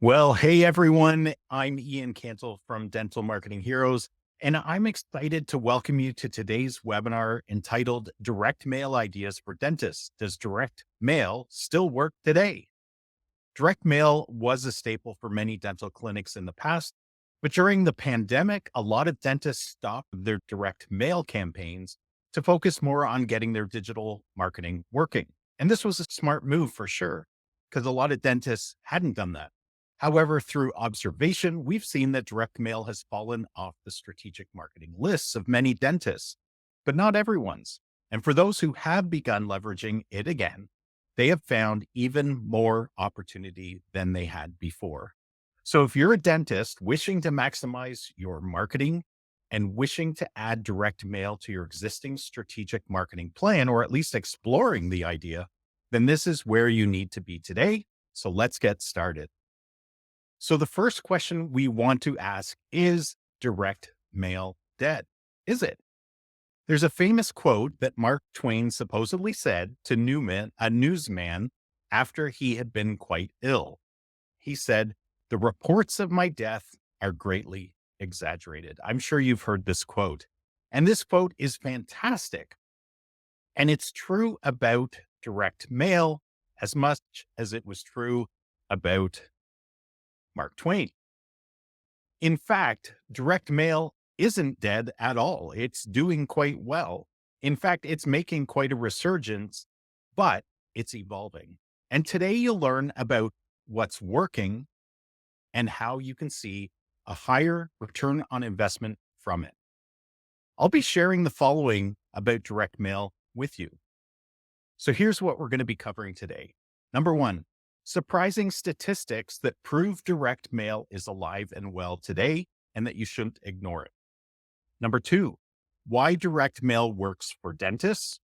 Well, hey everyone, I'm Ian Cantle from Dental Marketing Heroes, and I'm excited to welcome you to today's webinar entitled Direct Mail Ideas for Dentists. Does direct mail still work today? Direct mail was a staple for many dental clinics in the past, but during the pandemic, a lot of dentists stopped their direct mail campaigns to focus more on getting their digital marketing working. And this was a smart move for sure, because a lot of dentists hadn't done that. However, through observation, we've seen that direct mail has fallen off the strategic marketing lists of many dentists, but not everyone's. And for those who have begun leveraging it again, they have found even more opportunity than they had before. So if you're a dentist wishing to maximize your marketing and wishing to add direct mail to your existing strategic marketing plan, or at least exploring the idea, then this is where you need to be today. So let's get started. So the first question we want to ask is direct mail dead? Is it? There's a famous quote that Mark Twain supposedly said to a newsman after he had been quite ill. He said, "The reports of my death are greatly exaggerated." I'm sure you've heard this quote. And this quote is fantastic. And it's true about direct mail as much as it was true about Mark Twain. In fact, direct mail isn't dead at all. It's doing quite well. In fact, it's making quite a resurgence, but it's evolving. And today you'll learn about what's working and how you can see a higher return on investment from it. I'll be sharing the following about direct mail with you. So here's what we're going to be covering today. Number one, surprising statistics that prove direct mail is alive and well today and that you shouldn't ignore it. Number two, why direct mail works for dentists.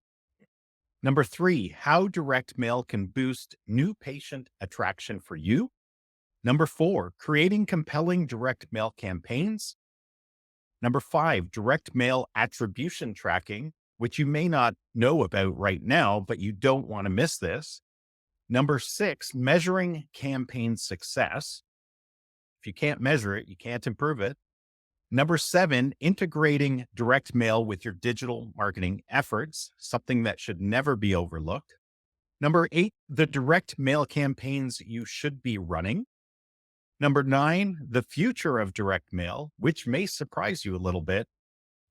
Number three, how direct mail can boost new patient attraction for you. Number four, creating compelling direct mail campaigns. Number five, direct mail attribution tracking, which you may not know about right now, but you don't want to miss this. Number six, measuring campaign success. If you can't measure it, you can't improve it. Number seven, integrating direct mail with your digital marketing efforts, something that should never be overlooked. Number eight, the direct mail campaigns you should be running. Number nine, the future of direct mail, which may surprise you a little bit.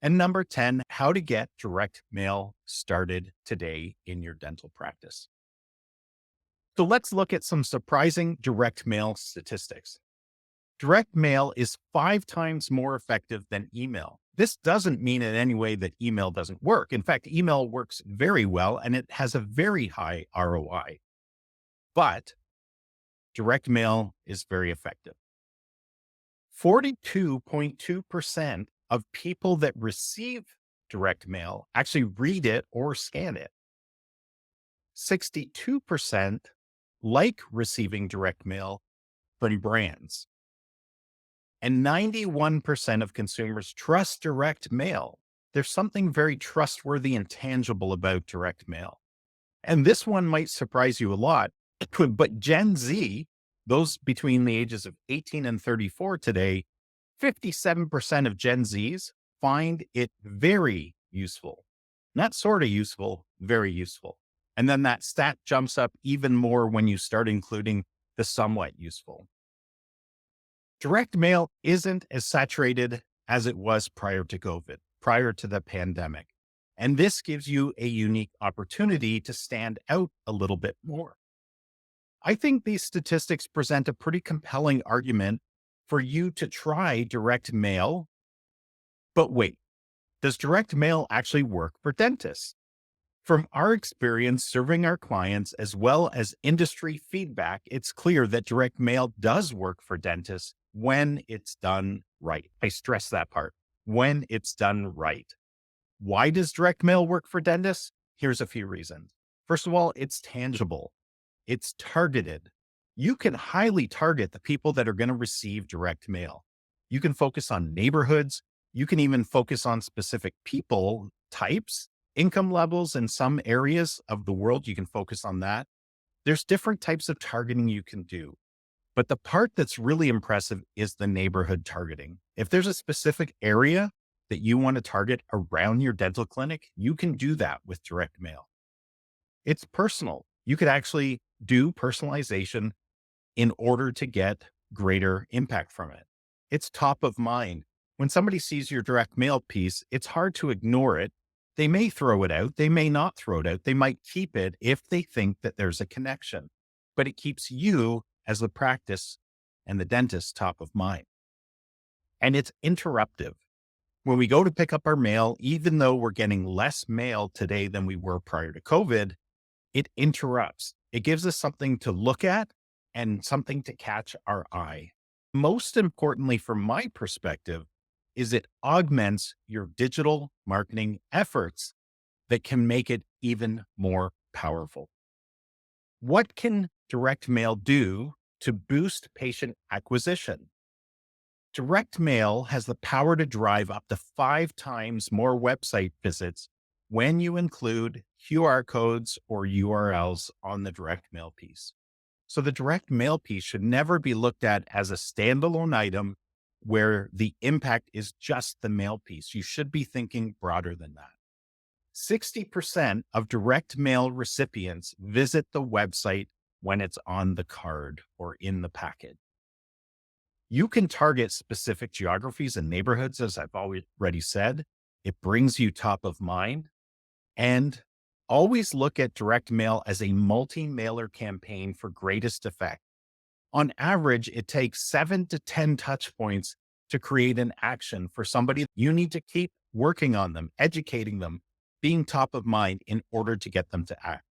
And number 10, how to get direct mail started today in your dental practice. So let's look at some surprising direct mail statistics. Direct mail is 5 times more effective than email. This doesn't mean in any way that email doesn't work. In fact, email works very well and it has a very high ROI. But direct mail is very effective. 42.2% of people that receive direct mail actually read it or scan it. 62% like receiving direct mail from brands. And 91% of consumers trust direct mail. There's something very trustworthy and tangible about direct mail. And this one might surprise you a lot, but Gen Z, those between the ages of 18 and 34 today, 57% of Gen Zs find it very useful. Not sort of useful, very useful. And then that stat jumps up even more when you start including the somewhat useful. Direct mail isn't as saturated as it was prior to COVID, prior to the pandemic. And this gives you a unique opportunity to stand out a little bit more. I think these statistics present a pretty compelling argument for you to try direct mail. But wait, does direct mail actually work for dentists? From our experience serving our clients as well as industry feedback, it's clear that direct mail does work for dentists when it's done right. I stress that part, when it's done right. Why does direct mail work for dentists? Here's a few reasons. First of all, it's tangible. It's targeted. You can highly target the people that are going to receive direct mail. You can focus on neighborhoods. You can even focus on specific people types, income levels in some areas of the world. You can focus on that. There's different types of targeting you can do. But the part that's really impressive is the neighborhood targeting. If there's a specific area that you want to target around your dental clinic, you can do that with direct mail. It's personal. You could actually do personalization in order to get greater impact from it. It's top of mind. When somebody sees your direct mail piece, it's hard to ignore it. They may throw it out. They may not throw it out. They might keep it if they think that there's a connection, but it keeps you as the practice and the dentist top of mind. And it's interruptive. When we go to pick up our mail, even though we're getting less mail today than we were prior to COVID, it interrupts. It gives us something to look at and something to catch our eye. Most importantly, from my perspective, is it augments your digital marketing efforts that can make it even more powerful. What can direct mail do to boost patient acquisition? Direct mail has the power to drive up to 5 times more website visits when you include QR codes or URLs on the direct mail piece. So the direct mail piece should never be looked at as a standalone item where the impact is just the mail piece. You should be thinking broader than that. 60% of direct mail recipients visit the website when it's on the card or in the packet. You can target specific geographies and neighborhoods, as I've already said. It brings you top of mind. And always look at direct mail as a multi-mailer campaign for greatest effect. On average, it takes 7 to 10 touch points to create an action for somebody. You need to keep working on them, educating them, being top of mind in order to get them to act.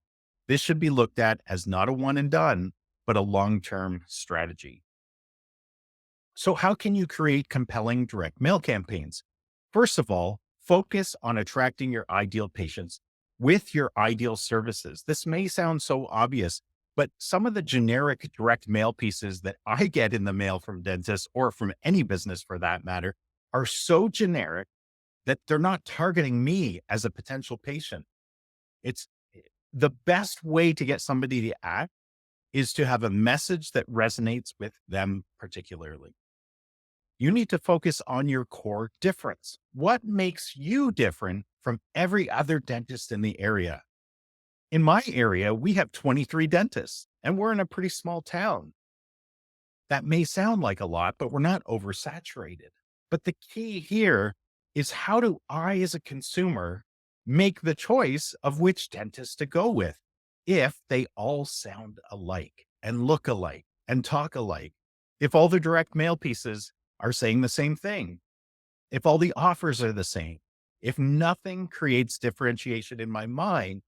This should be looked at as not a one and done, but a long-term strategy. So how can you create compelling direct mail campaigns? First of all, focus on attracting your ideal patients with your ideal services. This may sound so obvious, but some of the generic direct mail pieces that I get in the mail from dentists or from any business for that matter are so generic that they're not targeting me as a potential patient. It's the best way to get somebody to act is to have a message that resonates with them particularly. You need to focus on your core difference. What makes you different from every other dentist in the area? In my area, we have 23 dentists and we're in a pretty small town. That may sound like a lot, but we're not oversaturated. But the key here is, how do I, as a consumer, make the choice of which dentist to go with if they all sound alike and look alike and talk alike? If all the direct mail pieces are saying the same thing, if all the offers are the same, if nothing creates differentiation in my mind,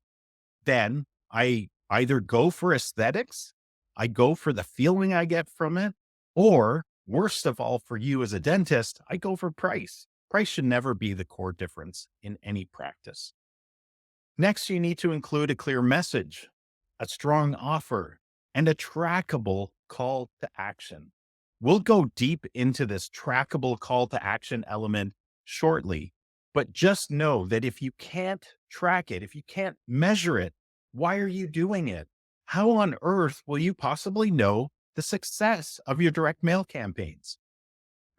then I either go for aesthetics, I go for the feeling I get from it, or worst of all, for you as a dentist, I go for price. Price should never be the core difference in any practice. Next, you need to include a clear message, a strong offer, and a trackable call to action. We'll go deep into this trackable call to action element shortly, but just know that if you can't track it, if you can't measure it, why are you doing it? How on earth will you possibly know the success of your direct mail campaigns?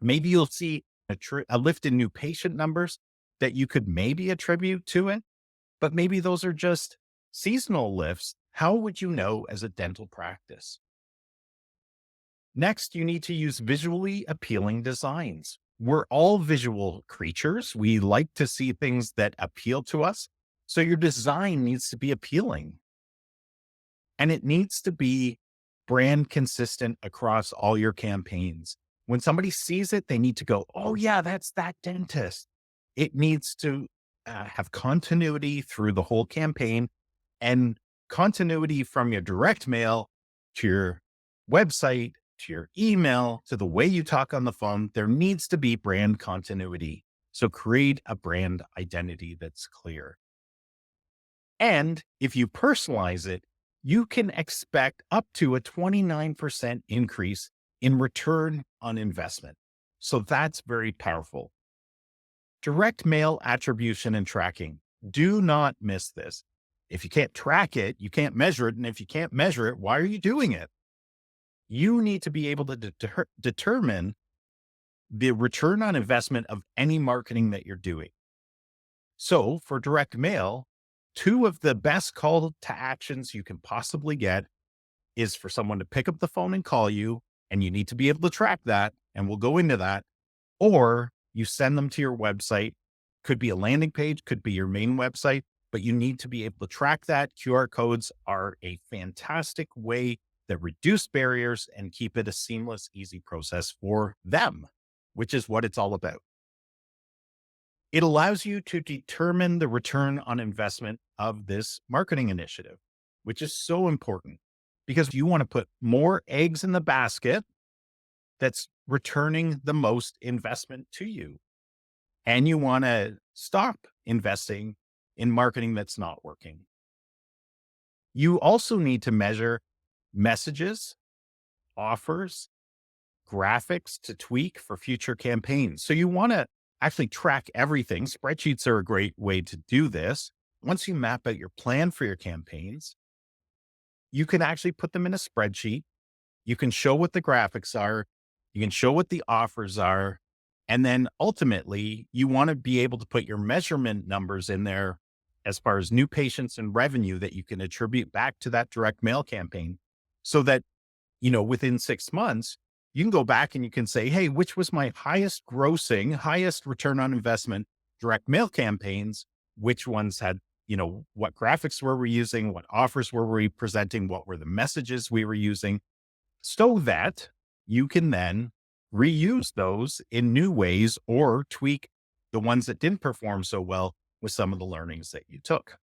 Maybe you'll see a lift in new patient numbers that you could maybe attribute to it, but maybe those are just seasonal lifts. How would you know as a dental practice? Next, you need to use visually appealing designs. We're all visual creatures. We like to see things that appeal to us. So your design needs to be appealing. And it needs to be brand consistent across all your campaigns. When somebody sees it, they need to go, oh yeah, that's that dentist. It needs to have continuity through the whole campaign, and continuity from your direct mail to your website, to your email, to the way you talk on the phone. There needs to be brand continuity. So create a brand identity that's clear. And if you personalize it, you can expect up to a 29% increase in return on investment. So that's very powerful. Direct mail attribution and tracking. Do not miss this. If you can't track it, you can't measure it. And if you can't measure it, why are you doing it? You need to be able to determine the return on investment of any marketing that you're doing. So for direct mail, two of the best call to actions you can possibly get is for someone to pick up the phone and call you, and you need to be able to track that. And we'll go into that. Or you send them to your website. Could be a landing page, could be your main website, but you need to be able to track that. QR codes are a fantastic way that reduce barriers and keep it a seamless, easy process for them, which is what it's all about. It allows you to determine the return on investment of this marketing initiative, which is so important because you want to put more eggs in the basket that's returning the most investment to you. And you want to stop investing in marketing that's not working. You also need to measure messages, offers, graphics to tweak for future campaigns. So you want to actually track everything. Spreadsheets are a great way to do this. Once you map out your plan for your campaigns, you can actually put them in a spreadsheet. You can show what the graphics are. You can show what the offers are. And then ultimately, you want to be able to put your measurement numbers in there as far as new patients and revenue that you can attribute back to that direct mail campaign so that, within 6 months, you can go back and you can say, hey, which was my highest grossing, highest return on investment direct mail campaigns? Which ones had, what graphics were we using? What offers were we presenting? What were the messages we were using? So that you can then reuse those in new ways or tweak the ones that didn't perform so well with some of the learnings that you took.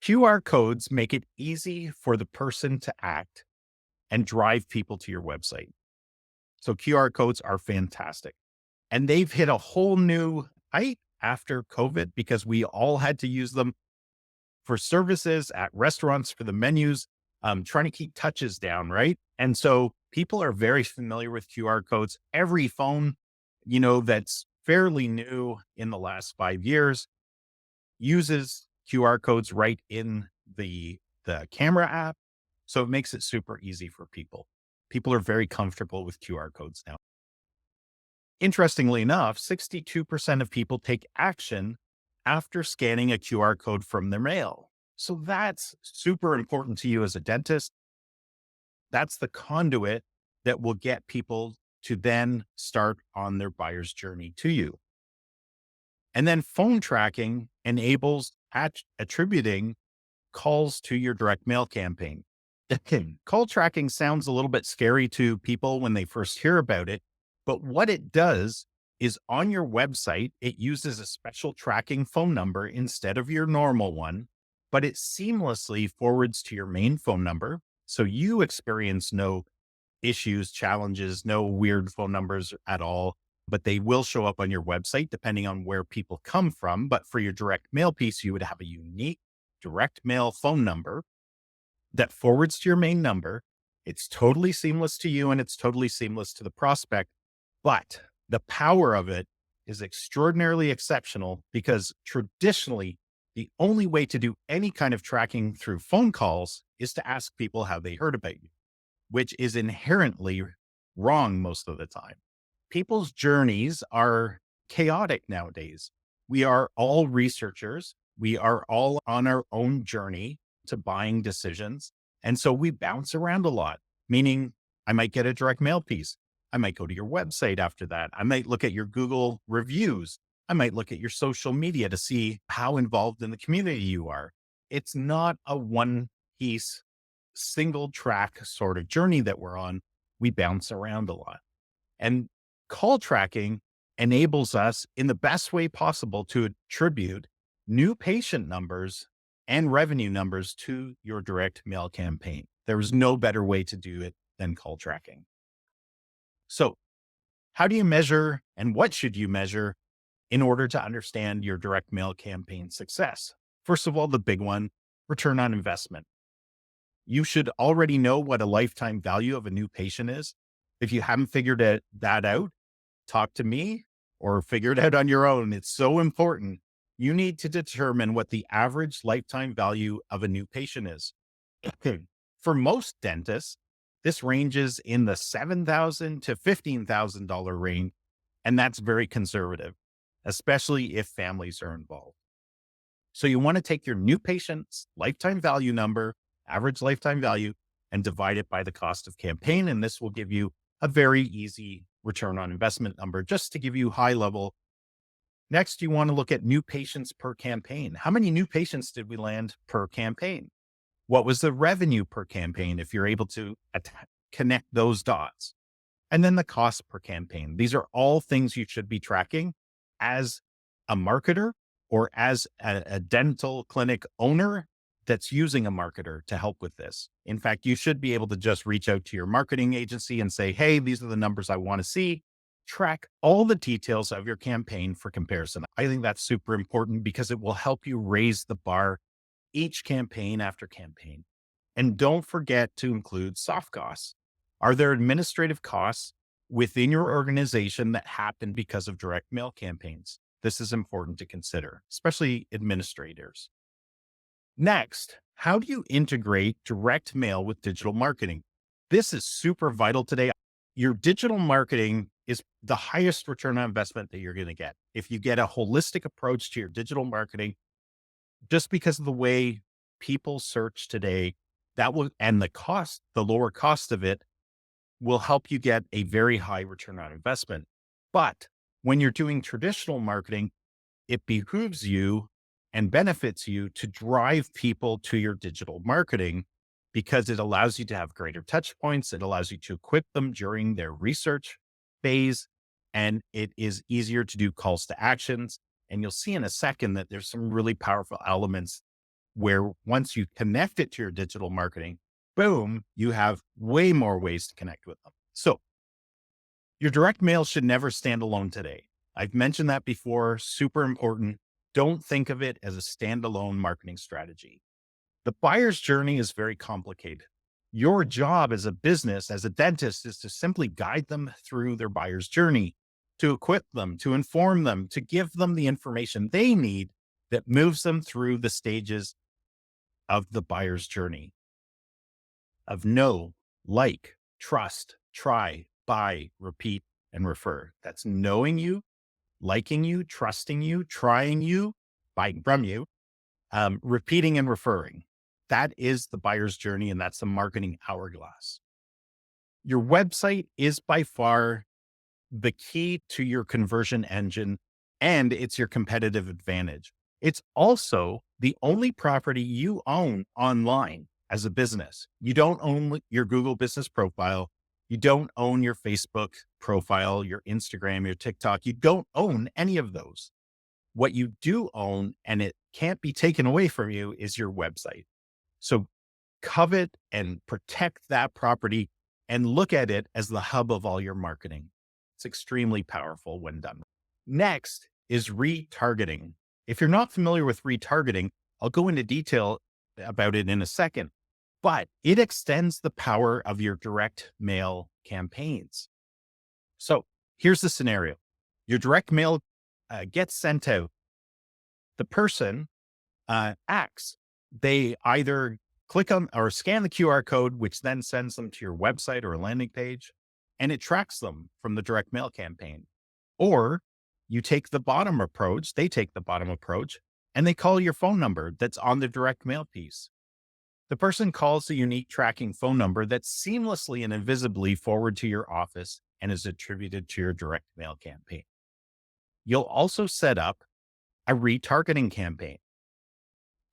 QR codes make it easy for the person to act and drive people to your website. So QR codes are fantastic. And they've hit a whole new height after COVID because we all had to use them for services at restaurants, for the menus, trying to keep touches down, right? And so people are very familiar with QR codes. Every phone, that's fairly new in the last 5 years uses QR codes right in the camera app. So it makes it super easy for people. People are very comfortable with QR codes now. Interestingly enough, 62% of people take action after scanning a QR code from their mail. So that's super important to you as a dentist. That's the conduit that will get people to then start on their buyer's journey to you. And then phone tracking enables attributing calls to your direct mail campaign. Call tracking sounds a little bit scary to people when they first hear about it, but what it does is on your website, it uses a special tracking phone number instead of your normal one, but it seamlessly forwards to your main phone number. So you experience no issues, challenges, no weird phone numbers at all, but they will show up on your website depending on where people come from. But for your direct mail piece, you would have a unique direct mail phone number that forwards to your main number. It's totally seamless to you and it's totally seamless to the prospect. But the power of it is extraordinarily exceptional because traditionally, the only way to do any kind of tracking through phone calls is to ask people how they heard about you, which is inherently wrong most of the time. People's journeys are chaotic nowadays. We are all researchers. We are all on our own journey to buying decisions. And so we bounce around a lot, meaning I might get a direct mail piece. I might go to your website after that. I might look at your Google reviews. I might look at your social media to see how involved in the community you are. It's not a one piece, single track sort of journey that we're on. We bounce around a lot. And call tracking enables us in the best way possible to attribute new patient numbers and revenue numbers to your direct mail campaign. There is no better way to do it than call tracking. So how do you measure and what should you measure in order to understand your direct mail campaign success? First of all, the big one, return on investment. You should already know what a lifetime value of a new patient is. If you haven't figured that out, talk to me or figure it out on your own. It's so important. You need to determine what the average lifetime value of a new patient is. For most dentists, This ranges in the $7,000 to $15,000 range, and that's very conservative, especially if families are involved. So you want to take your new patient's lifetime value number, average lifetime value, and divide it by the cost of campaign. And this will give you a very easy return on investment number, just to give you high level. Next, you want to look at new patients per campaign. How many new patients did we land per campaign? What was the revenue per campaign if you're able to connect those dots? And then the cost per campaign. These are all things you should be tracking as a marketer or as a dental clinic owner that's using a marketer to help with this. In fact, you should be able to just reach out to your marketing agency and say, hey, these are the numbers I want to see. Track all the details of your campaign for comparison. I think that's super important because it will help you raise the bar each campaign after campaign. And don't forget to include soft costs. Are there administrative costs within your organization that happen because of direct mail campaigns? This is important to consider, especially administrators. Next, how do you integrate direct mail with digital marketing? This is super vital today. Your digital marketing is the highest return on investment that you're going to get. If you get a holistic approach to your digital marketing, just because of the way people search today, that will, and the lower cost of it will help you get a very high return on investment. But when you're doing traditional marketing, it behooves you and benefits you to drive people to your digital marketing because it allows you to have greater touch points. It allows you to equip them during their research phase, and it is easier to do calls to actions. And you'll see in a second that there's some really powerful elements where once you connect it to your digital marketing, boom, you have way more ways to connect with them. So your direct mail should never stand alone today. I've mentioned that before, super important. Don't think of it as a standalone marketing strategy. The buyer's journey is very complicated. Your job as a business, as a dentist, is to simply guide them through their buyer's journey, to equip them, to inform them, to give them the information they need that moves them through the stages of the buyer's journey of know, like, trust, try, buy, repeat, and refer. That's knowing you, liking you, trusting you, trying you, buying from you, repeating and referring. That is the buyer's journey, and that's the marketing hourglass. Your website is by far the key to your conversion engine, and it's your competitive advantage. It's also the only property you own online as a business. You don't own your Google business profile. You don't own your Facebook profile, your Instagram, your TikTok. You don't own any of those. What you do own, and it can't be taken away from you, is your website. So covet and protect that property and look at it as the hub of all your marketing. It's extremely powerful when done. Next is retargeting. If you're not familiar with retargeting, I'll go into detail about it in a second, but it extends the power of your direct mail campaigns. So here's the scenario. Your direct mail gets sent out. The person acts. They either click on or scan the QR code, which then sends them to your website or a landing page, and it tracks them from the direct mail campaign. Or you take the bottom approach, they take the bottom approach, and they call your phone number that's on the direct mail piece. The person calls the unique tracking phone number that's seamlessly and invisibly forwarded to your office and is attributed to your direct mail campaign. You'll also set up a retargeting campaign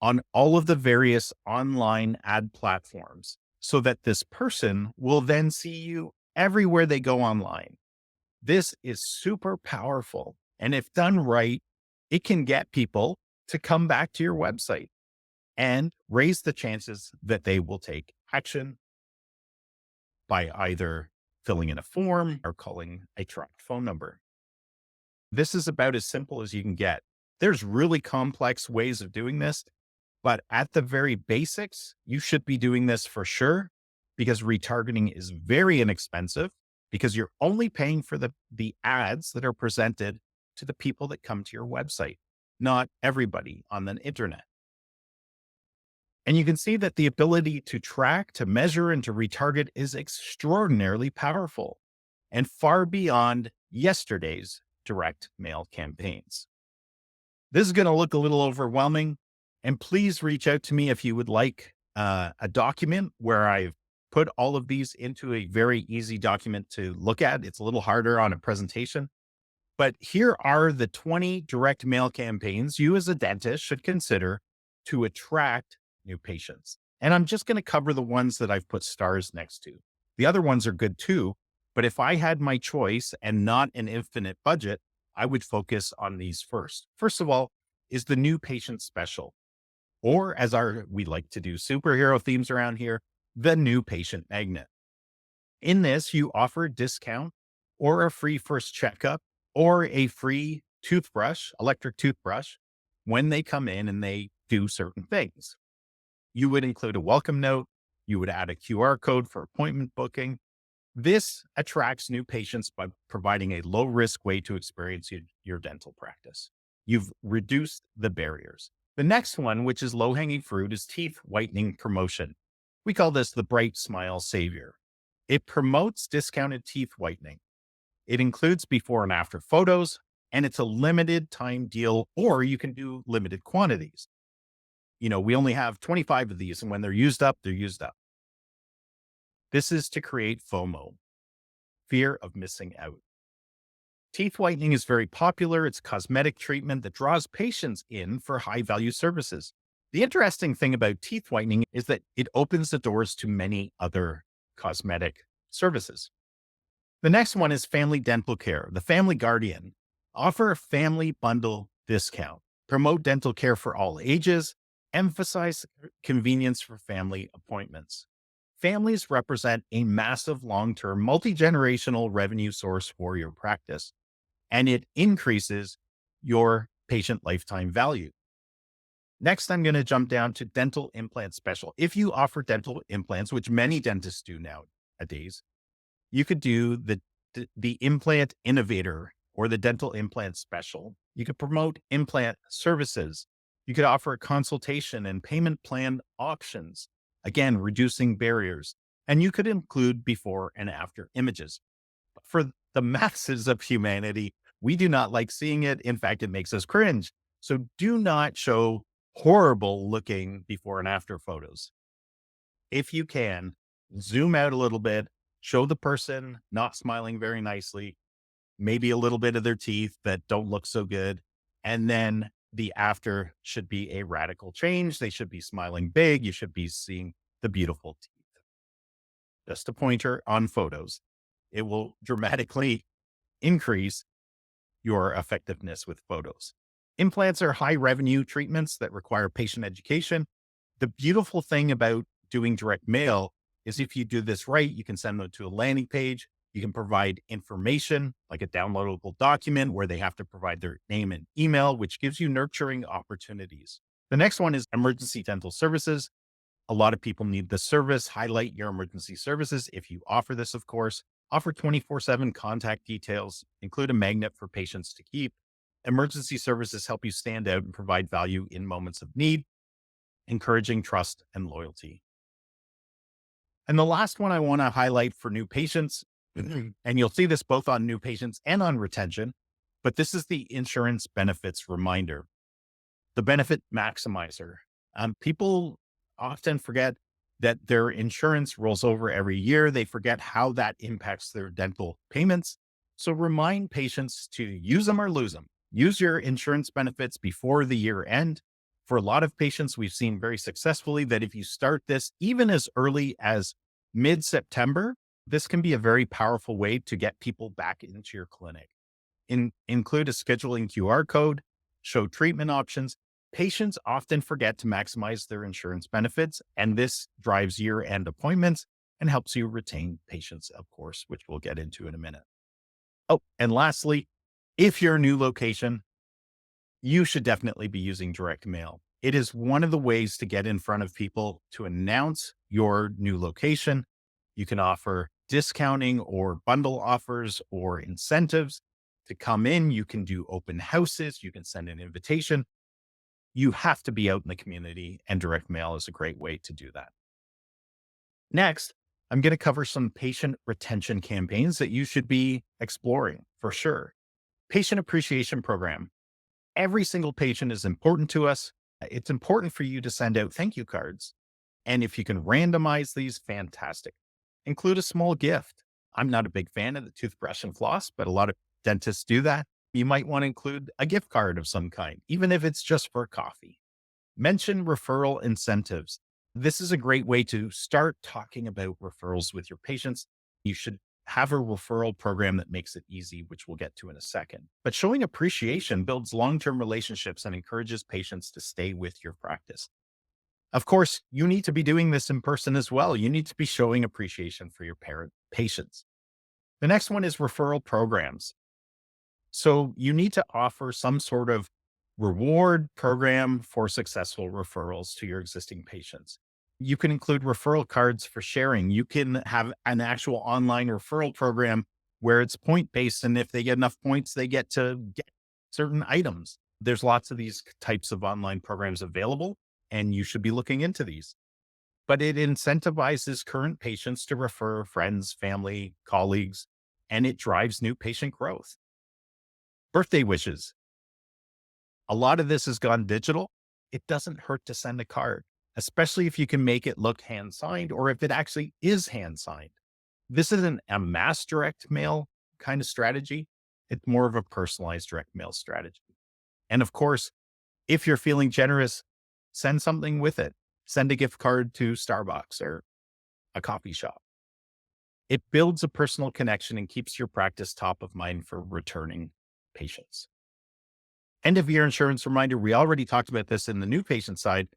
on all of the various online ad platforms so that this person will then see you everywhere they go online. This is super powerful. And if done right, it can get people to come back to your website and raise the chances that they will take action by either filling in a form or calling a tracked phone number. This is about as simple as you can get. There's really complex ways of doing this, but at the very basics, you should be doing this for sure, because retargeting is very inexpensive because you're only paying for the ads that are presented to the people that come to your website, not everybody on the internet. And you can see that the ability to track, to measure, and to retarget is extraordinarily powerful and far beyond yesterday's direct mail campaigns. This is going to look a little overwhelming. And please reach out to me if you would like a document where I've put all of these into a very easy document to look at. It's a little harder on a presentation. But here are the 20 direct mail campaigns you as a dentist should consider to attract new patients. And I'm just going to cover the ones that I've put stars next to. The other ones are good too. But if I had my choice and not an infinite budget, I would focus on these first. First of all, is the new patient special, or as we like to do superhero themes around here, the new patient magnet. In this, you offer a discount or a free first checkup or a free toothbrush, electric toothbrush, when they come in and they do certain things. You would include a welcome note. You would add a QR code for appointment booking. This attracts new patients by providing a low risk way to experience your dental practice. You've reduced the barriers. The next one, which is low hanging fruit, is teeth whitening promotion. We call this the Bright Smile Savior. It promotes discounted teeth whitening. It includes before and after photos, and it's a limited time deal, or you can do limited quantities. We only have 25 of these, and when they're used up, they're used up. This is to create FOMO, fear of missing out. Teeth whitening is very popular. It's cosmetic treatment that draws patients in for high value services. The interesting thing about teeth whitening is that it opens the doors to many other cosmetic services. The next one is family dental care. The Family Guardian. Offer a family bundle discount. Promote dental care for all ages. Emphasize convenience for family appointments. Families represent a massive long-term, multi-generational revenue source for your practice, and it increases your patient lifetime value. Next, I'm going to jump down to dental implant special. If you offer dental implants, which many dentists do nowadays, you could do the implant innovator or the dental implant special. You could promote implant services. You could offer a consultation and payment plan options, again, reducing barriers. And you could include before and after images. For the masses of humanity, we do not like seeing it. In fact, it makes us cringe. So do not show horrible looking before and after photos. If you can, zoom out a little bit, show the person not smiling very nicely, maybe a little bit of their teeth that don't look so good. And then the after should be a radical change. They should be smiling big. You should be seeing the beautiful teeth. Just a pointer on photos. It will dramatically increase your effectiveness with photos. Implants are high revenue treatments that require patient education. The beautiful thing about doing direct mail is if you do this right, you can send them to a landing page. You can provide information like a downloadable document where they have to provide their name and email, which gives you nurturing opportunities. The next one is emergency dental services. A lot of people need this service. Highlight your emergency services. If you offer this, of course, offer 24/7 contact details, include a magnet for patients to keep. Emergency services help you stand out and provide value in moments of need, encouraging trust and loyalty. And the last one I want to highlight for new patients, and you'll see this both on new patients and on retention, but this is the insurance benefits reminder, the benefit maximizer. People often forget that their insurance rolls over every year. They forget how that impacts their dental payments. So remind patients to use them or lose them. Use your insurance benefits before the year end. For a lot of patients, we've seen very successfully that if you start this even as early as mid-September, this can be a very powerful way to get people back into your clinic. Include a scheduling QR code, show treatment options. Patients often forget to maximize their insurance benefits, and this drives year-end appointments and helps you retain patients, of course, which we'll get into in a minute. Oh, and lastly, if you're a new location, you should definitely be using direct mail. It is one of the ways to get in front of people to announce your new location. You can offer discounting or bundle offers or incentives to come in. You can do open houses. You can send an invitation. you have to be out in the community, and direct mail is a great way to do that. Next, I'm going to cover some patient retention campaigns that you should be exploring for sure. Patient appreciation program. Every single patient is important to us. It's important for you to send out thank you cards. And if you can randomize these, fantastic. Include a small gift. I'm not a big fan of the toothbrush and floss, but a lot of dentists do that. You might want to include a gift card of some kind, even if it's just for coffee. Mention referral incentives. This is a great way to start talking about referrals with your patients. You should have a referral program that makes it easy, which we'll get to in a second. But showing appreciation builds long-term relationships and encourages patients to stay with your practice. Of course, you need to be doing this in person as well. You need to be showing appreciation for your patients. The next one is referral programs. So you need to offer some sort of reward program for successful referrals to your existing patients. You can include referral cards for sharing. You can have an actual online referral program where it's point based. And if they get enough points, they get to get certain items. There's lots of these types of online programs available, and you should be looking into these. But it incentivizes current patients to refer friends, family, colleagues, and it drives new patient growth. Birthday wishes. A lot of this has gone digital. It doesn't hurt to send a card, especially if you can make it look hand signed or if it actually is hand signed. This isn't a mass direct mail kind of strategy. It's more of a personalized direct mail strategy. And of course, if you're feeling generous, send something with it. Send a gift card to Starbucks or a coffee shop. It builds a personal connection and keeps your practice top of mind for returning patients. End of year insurance reminder. We already talked about this in the new patient side.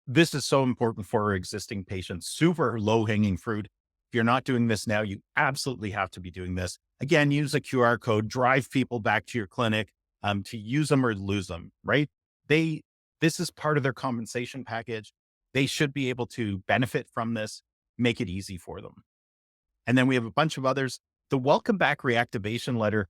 This is so important for our existing patients. Super low hanging fruit. If you're not doing this now, you absolutely have to be doing this. Again, use a QR code, drive people back to your clinic to use them or lose them, right? This is part of their compensation package. They should be able to benefit from this, make it easy for them. And then we have a bunch of others. The welcome back reactivation letter.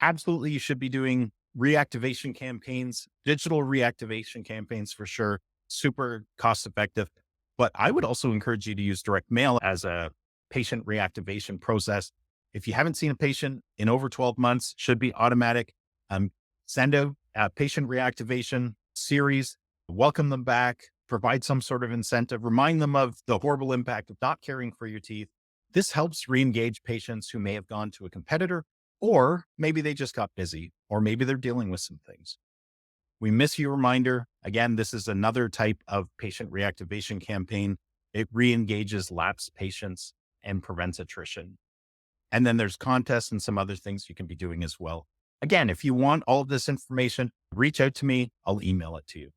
Absolutely, you should be doing reactivation campaigns, digital reactivation campaigns for sure. Super cost effective. But I would also encourage you to use direct mail as a patient reactivation process. If you haven't seen a patient in over 12 months, should be automatic. Send out a patient reactivation series, welcome them back, provide some sort of incentive, remind them of the horrible impact of not caring for your teeth. This helps re-engage patients who may have gone to a competitor, or maybe they just got busy, or maybe they're dealing with some things. We miss you reminder. Again, this is another type of patient reactivation campaign. It re-engages lapsed patients and prevents attrition. And then there's contests and some other things you can be doing as well. Again, if you want all of this information, reach out to me. I'll email it to you.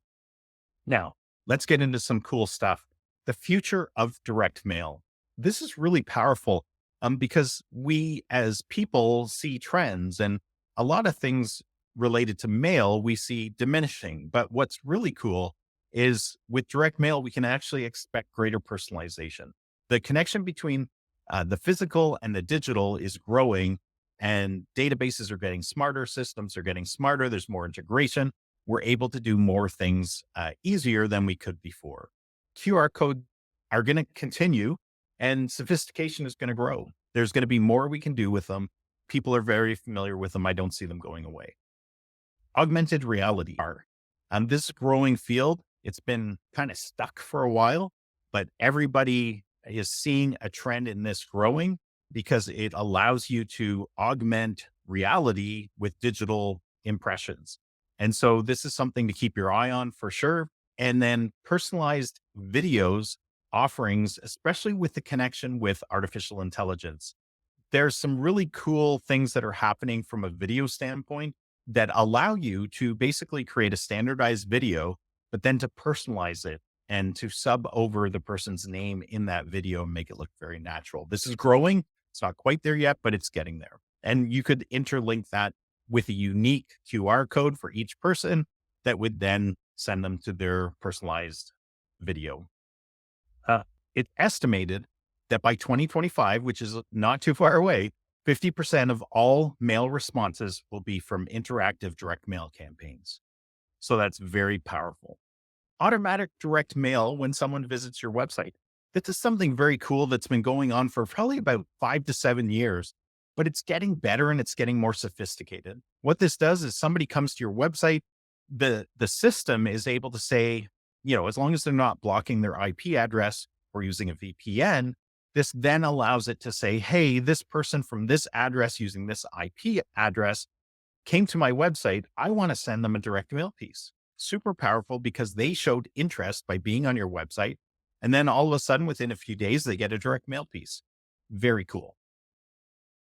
Now, let's get into some cool stuff. The future of direct mail. This is really powerful because we as people see trends, and a lot of things related to mail we see diminishing. But what's really cool is with direct mail, we can actually expect greater personalization. The connection between the physical and the digital is growing, and databases are getting smarter, systems are getting smarter. There's more integration. We're able to do more things easier than we could before. QR code are going to continue, and sophistication is going to grow. There's going to be more we can do with them. People are very familiar with them. I don't see them going away. Augmented reality are this growing field. It's been kind of stuck for a while, but everybody is seeing a trend in this growing because it allows you to augment reality with digital impressions. And so this is something to keep your eye on for sure. And then personalized videos offerings, especially with the connection with artificial intelligence. There's some really cool things that are happening from a video standpoint that allow you to basically create a standardized video, but then to personalize it and to sub over the person's name in that video and make it look very natural. This is growing. It's not quite there yet, but it's getting there. And you could interlink that with a unique QR code for each person that would then send them to their personalized video. It's estimated that by 2025, which is not too far away, 50% of all mail responses will be from interactive direct mail campaigns. So that's very powerful. Automatic direct mail when someone visits your website. This is something very cool that's been going on for probably about 5 to 7 years, but it's getting better and it's getting more sophisticated. What this does is somebody comes to your website, the system is able to say, as long as they're not blocking their IP address or using a VPN, this then allows it to say, hey, this person from this address using this IP address came to my website. I want to send them a direct mail piece. Super powerful because they showed interest by being on your website. And then all of a sudden, within a few days, they get a direct mail piece. Very cool.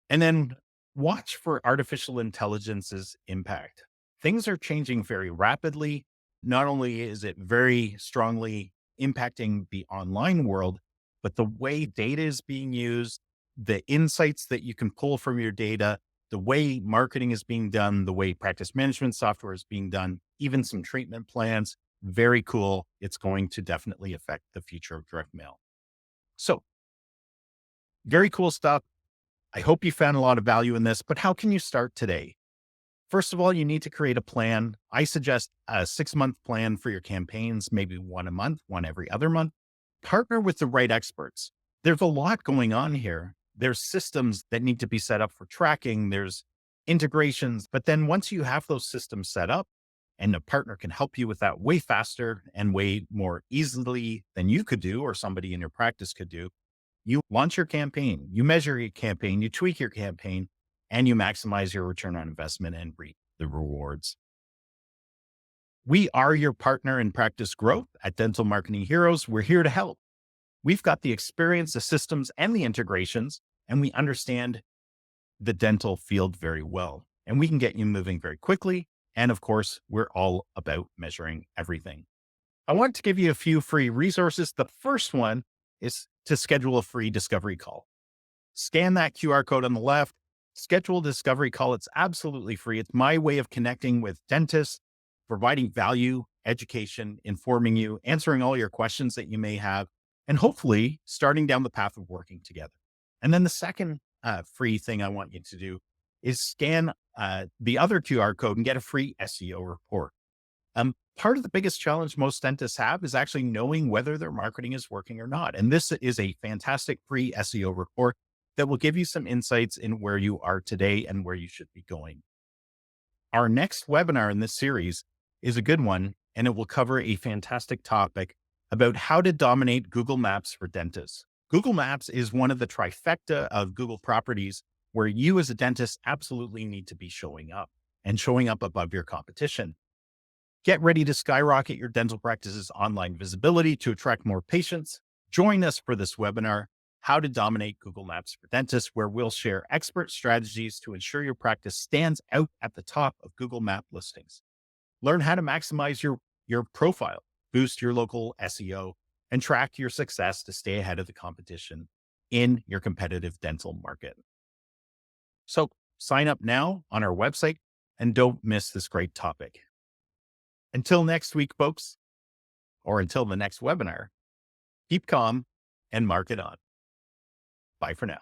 And then watch for artificial intelligence's impact. Things are changing very rapidly. Not only is it very strongly impacting the online world, but the way data is being used, the insights that you can pull from your data, the way marketing is being done, the way practice management software is being done, even some treatment plans. Very cool. It's going to definitely affect the future of direct mail. So, very cool stuff. I hope you found a lot of value in this, but how can you start today? First of all, you need to create a plan. I suggest a 6-month plan for your campaigns, maybe one a month, one every other month. Partner with the right experts. There's a lot going on here. There's systems that need to be set up for tracking. There's integrations. But then once you have those systems set up and a partner can help you with that way faster and way more easily than you could do or somebody in your practice could do, you launch your campaign, you measure your campaign, you tweak your campaign, and you maximize your return on investment and reap the rewards. We are your partner in practice growth at Dental Marketing Heroes. We're here to help. We've got the experience, the systems, and the integrations, and we understand the dental field very well. And we can get you moving very quickly. And of course, we're all about measuring everything. I want to give you a few free resources. The first one is to schedule a free discovery call. Scan that QR code on the left, schedule a discovery call. It's absolutely free. It's my way of connecting with dentists, providing value, education, informing you, answering all your questions that you may have, and hopefully starting down the path of working together. And then the second free thing I want you to do is scan the other QR code and get a free SEO report. Part of the biggest challenge most dentists have is actually knowing whether their marketing is working or not. And this is a fantastic free SEO report that will give you some insights in where you are today and where you should be going. Our next webinar in this series is a good one, and it will cover a fantastic topic about how to dominate Google Maps for dentists. Google Maps is one of the trifecta of Google properties where you as a dentist absolutely need to be showing up and showing up above your competition. Get ready to skyrocket your dental practice's online visibility to attract more patients. Join us for this webinar, How to Dominate Google Maps for Dentists, where we'll share expert strategies to ensure your practice stands out at the top of Google Map listings. Learn how to maximize your profile, boost your local SEO, and track your success to stay ahead of the competition in your competitive dental market. So sign up now on our website and don't miss this great topic. Until next week, folks, or until the next webinar, keep calm and mark it on. Bye for now.